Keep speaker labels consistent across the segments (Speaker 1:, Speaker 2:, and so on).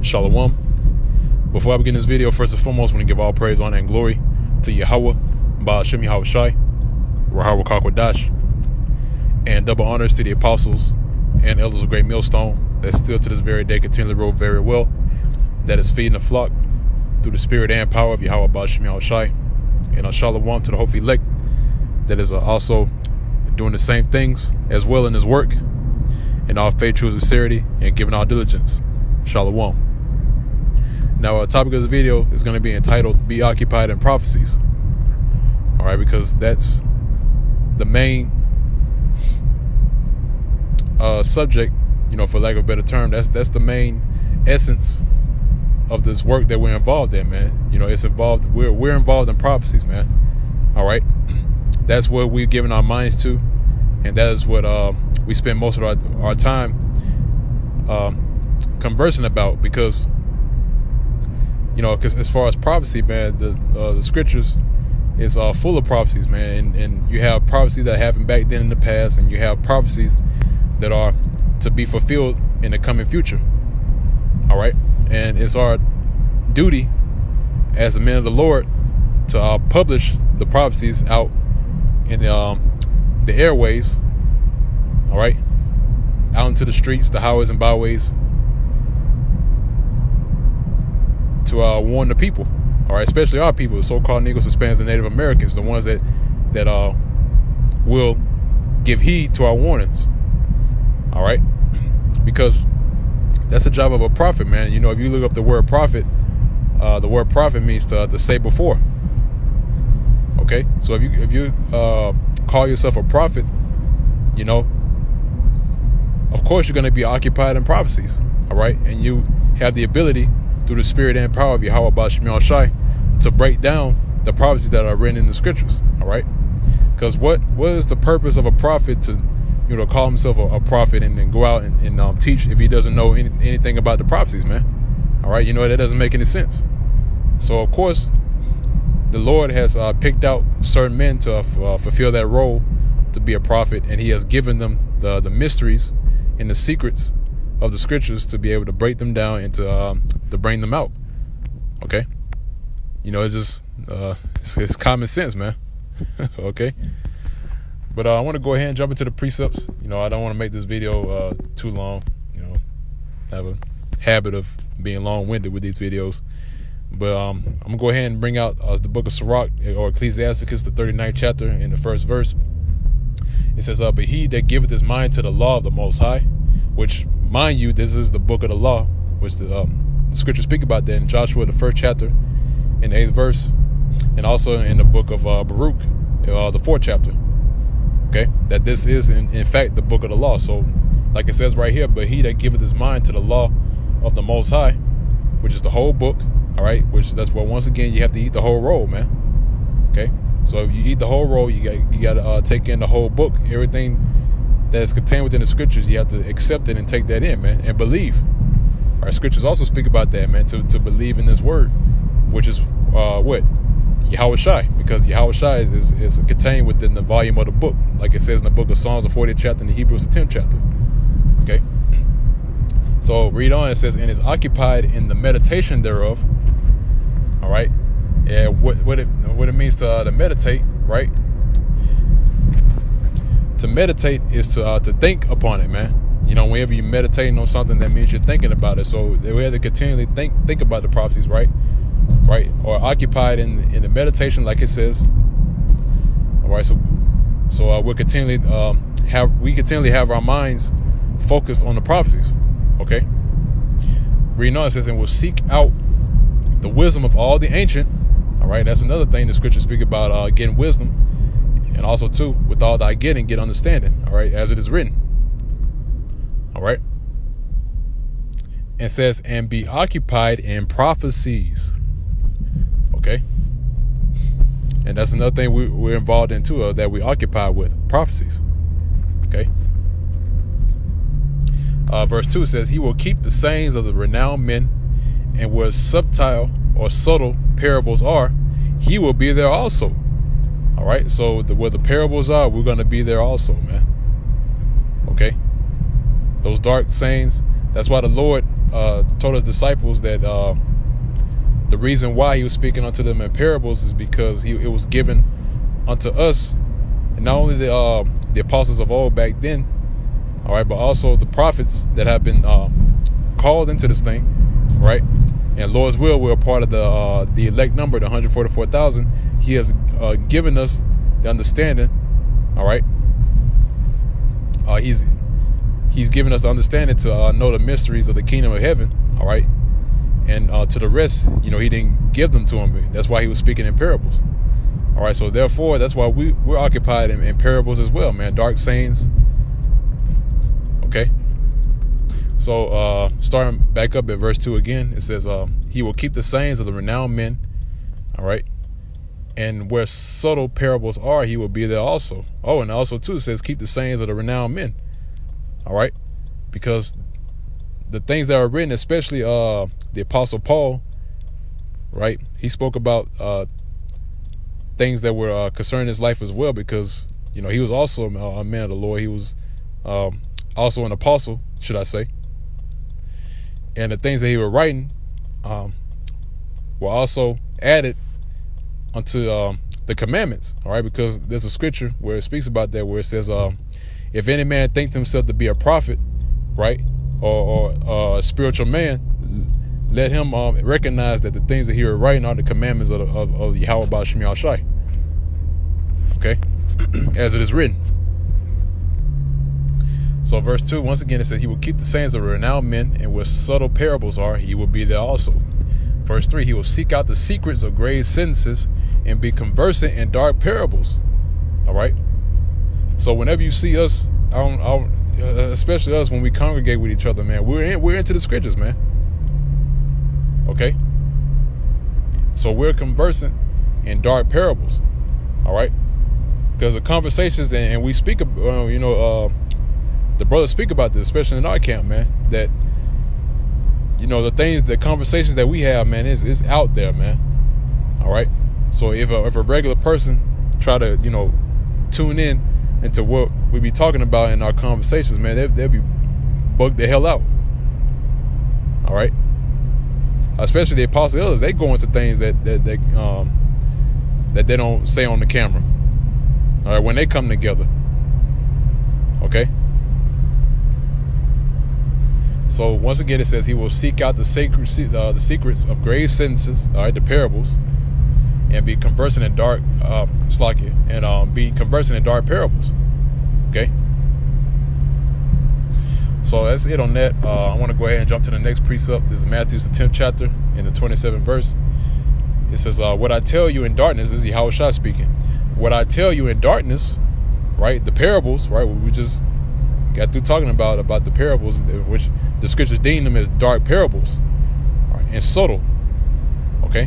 Speaker 1: Shalom. Before I begin this video, first and foremost, I want to give all praise, honor, and glory to Yahweh, Ba'ashem Yahweh Shai, Rahawah Kakwadash, and double honors to the apostles and elders of Great Millstone that still to this very day continually rule very well, that is feeding the flock through the spirit and power of Yahweh Ba'ashem Yahweh Shai, and Shalom to the Holy elect that is also doing the same things as well in his work, in all faith, true sincerity, and giving all diligence. Shalom. Now, the topic of this video is going to be entitled "Be Occupied in Prophecies." All right, because that's the main subject, for lack of a better term. That's the main essence of this work that we're involved in, man. It's involved. We're involved in prophecies, man. All right, that's what we're giving our minds to, and that is what we spend most of our time conversing about, because as far as prophecy, man, the scriptures is full of prophecies, man, and you have prophecies that happened back then in the past, and you have prophecies that are to be fulfilled in the coming future. All right, and it's our duty as a man of the Lord to publish the prophecies out in the airways, all right, out into the streets, the highways and byways, to warn the people, all right, especially our people, the so-called Negroes, Hispanics, and Native Americans, the ones that will give heed to our warnings, all right, because that's the job of a prophet, man. If you look up the word prophet means to say before. Okay, so if you call yourself a prophet, of course you're going to be occupied in prophecies, all right, and you have the ability through the spirit and power of Yahweh Ba'ashem Yahweh Shai to break down the prophecies that are written in the scriptures, all right? Because what is the purpose of a prophet to call himself a prophet and then go out and teach if he doesn't know anything about the prophecies, man? All right, that doesn't make any sense. So of course the Lord has picked out certain men to fulfill that role, to be a prophet, and he has given them the mysteries and the secrets of the scriptures to be able to break them down and to bring them out. Okay, it's just it's common sense, man. Okay, but I want to go ahead and jump into the precepts. I don't want to make this video too long. I have a habit of being long-winded with these videos. But I'm going to go ahead and bring out the book of Sirach, or Ecclesiasticus, the 39th chapter, in the first verse. It says, but he that giveth his mind to the law of the Most High, which, mind you, this is the book of the law, which the scriptures speak about that in Joshua, the 1st chapter, in the 8th verse, and also in the book of Baruch, the 4th chapter. Okay, that this is, in fact, the book of the law. So, like it says right here, but he that giveth his mind to the law of the Most High, which is the whole book, all right, which that's what, once again, you have to eat the whole roll, man. Okay, so if you eat the whole roll, you got to take in the whole book, everything that is contained within the scriptures. You have to accept it and take that in, man, and believe. Our scriptures also speak about that, man, to believe in this word, which is what? Yahweh Shai, because Yahweh Shai is contained within the volume of the book, like it says in the book of Psalms, the 40th chapter, and the Hebrews, the 10th chapter. Okay, so read on. It says, and is occupied in the meditation thereof. All right, yeah, what it means to meditate, right? To meditate is to think upon it, man. Whenever you're meditating on something, that means you're thinking about it. So we have to continually think about the prophecies, right? Or occupied in the meditation, like it says. All right, so we continually have our minds focused on the prophecies. Okay, reading on, it says, and will seek out the wisdom of all the ancient. All right, that's another thing the scriptures speak about, getting wisdom, and also too, with all thy getting, get understanding. All right, as it is written. All right, and says, and be occupied in prophecies. Okay, and that's another thing we're involved in too, that we occupy with prophecies. Okay, verse 2 says, he will keep the sayings of the renowned men, and where subtle or subtle parables are, he will be there also. All right, so where the parables are, we're going to be there also, man. Okay, those dark sayings, that's why the Lord told his disciples that the reason why he was speaking unto them in parables is because it was given unto us, and not only the apostles of old back then, all right, but also the prophets that have been called into this thing, right? And Lord's will, we're a part of the elect number, the 144,000. He has given us the understanding, all right. He's given us the understanding to know the mysteries of the kingdom of heaven, all right. And to the rest, he didn't give them to him. That's why he was speaking in parables. All right, so therefore, that's why we're occupied in parables as well, man. Dark sayings. Okay. So starting back up at verse 2 again, it says, he will keep the sayings of the renowned men. All right. And where subtle parables are, he will be there also. Oh, and also too, it says, keep the sayings of the renowned men. All right. Because the things that are written, especially the Apostle Paul, right? He spoke about things that were concerning his life as well, because he was also a man of the Lord. He was also an apostle, should I say? And the things that he was writing were also added unto the commandments. All right, because there's a scripture where it speaks about that, where it says, "If any man thinks himself to be a prophet, right, or a spiritual man, let him recognize that the things that he was writing are the commandments of Yahweh Ba'ashem Yahushai." Okay, as it is written. So verse 2, once again, it says, he will keep the sayings of renowned men, and where subtle parables are, he will be there also. Verse 3, he will seek out the secrets of grave sentences and be conversant in dark parables. All right. So whenever you see us, especially us when we congregate with each other, man, we're into the scriptures, man. Okay. So we're conversant in dark parables. All right. Because the conversations, and we speak, the brothers speak about this, especially in our camp, man, that, the conversations that we have, man, is out there, man. All right. So if a regular person try to, tune in into what we be talking about in our conversations, man, they'll be bugged the hell out. All right. Especially the apostle elders, they go into things that they don't say on the camera. All right, when they come together. Okay. So once again, it says he will seek out the secrets of grave sentences, all right, the parables, and be conversant in dark be conversant in dark parables. Okay. So that's it on that. I want to go ahead and jump to the next precept. This is Matthew's, the 10th chapter, in the 27th verse. It says, what I tell you in darkness, this is Yahushua speaking. What I tell you in darkness, right, the parables, right, we just got through talking about the parables, which the scriptures deem them as dark parables, right, and subtle, okay,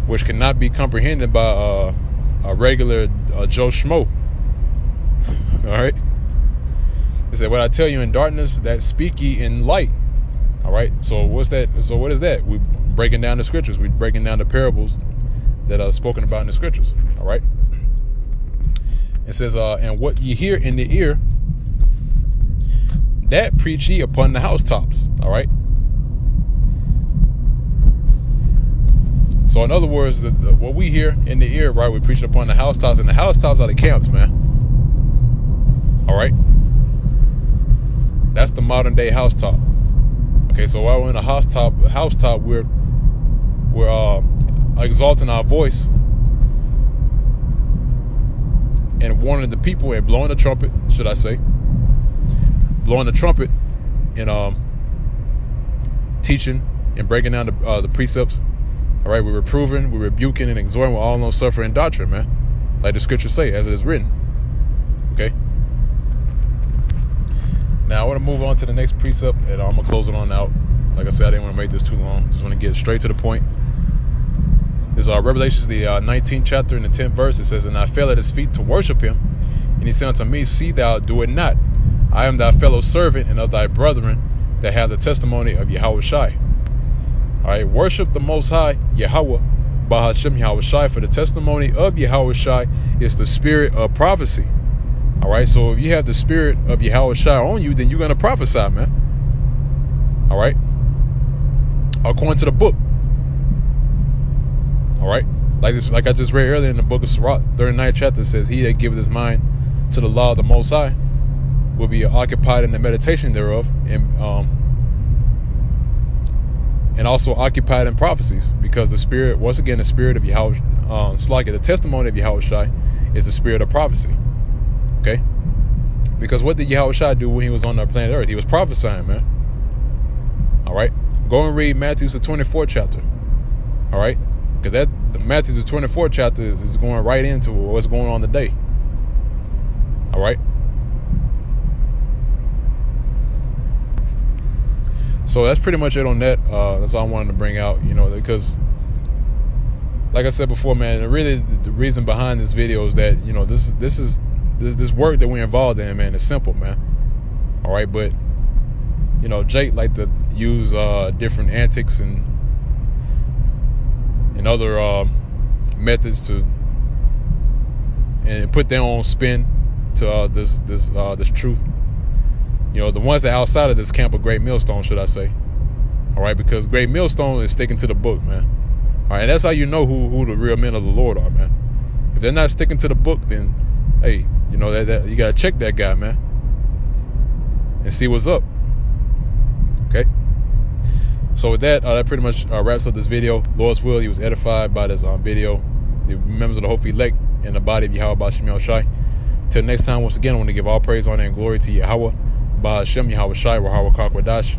Speaker 1: which cannot be comprehended by a regular Joe Schmo. All right. It said, what I tell you in darkness, that speak ye in light. All right. So what's that? So what is that? We're breaking down the scriptures. We're breaking down the parables that are spoken about in the scriptures. All right. It says, and what ye hear in the ear, that preach ye upon the housetops. All right. So in other words, what we hear in the ear, right, we preach upon the housetops, and the housetops are the camps, man. All right. That's the modern day housetop. Okay, so while we're in a housetop, we're exalting our voice and warning the people and blowing the trumpet, should I say, blowing the trumpet and teaching and breaking down the precepts. All right, we're reproving, we're rebuking, and exhorting with all long suffering and doctrine, man, like the scriptures say, as it is written. Okay. Now I want to move on to the next precept, and I'm gonna close it on out. Like I said, I didn't want to make this too long. Just want to get straight to the point. This is Revelations, the 19th chapter, in the 10th verse. It says, and I fell at his feet to worship him, and he said unto me, see thou do it not. I am thy fellow servant and of thy brethren that have the testimony of Yahushai. All right, worship the Most High, Yahweh, Ba'ashem Yahushai, for the testimony of Yahushai is the spirit of prophecy. All right, so if you have the spirit of Yahushai on you, then you're going to prophesy, man. All right. According to the book. All right. Like I just read earlier in the book of Sirach, 39th chapter says, he that giveth his mind to the law of the Most High will be occupied in the meditation thereof, and also occupied in prophecies, because the spirit, once again, the spirit of Yahweh, the testimony of Yahweh Shai is the spirit of prophecy. Okay? Because what did Yahweh Shai do when he was on the planet Earth? He was prophesying, man. All right? Go and read Matthew's the 24th chapter. All right? Because Matthew's the 24th chapter is going right into what's going on today. All right? So that's pretty much it on that. That's all I wanted to bring out, because like I said before, man, really the reason behind this video is that, this work that we're involved in, man, is simple, man. All right, but Jake like to use different antics and other methods and put their own spin to this truth. The ones that are outside of this camp of Great Millstone, should I say. All right, because Great Millstone is sticking to the book, man. All right, and that's how you know who the real men of the Lord are, man. If they're not sticking to the book, then, hey, that you got to check that guy, man, and see what's up. Okay? So with that, that pretty much wraps up this video. Lord's will, you was edified by this video. The members of the Hope Elect and the body of Yahweh Ba'Shem Yahushai. Till next time, once again, I want to give all praise, honor, and glory to Yahweh Ba'Shem Yahushai, Rahawa Kakwadash.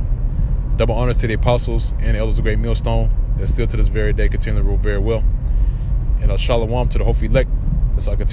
Speaker 1: Double honors to the apostles and the elders of Great Millstone that still to this very day continue to rule very well. And shalom to the Hope Elect. That's all I continue.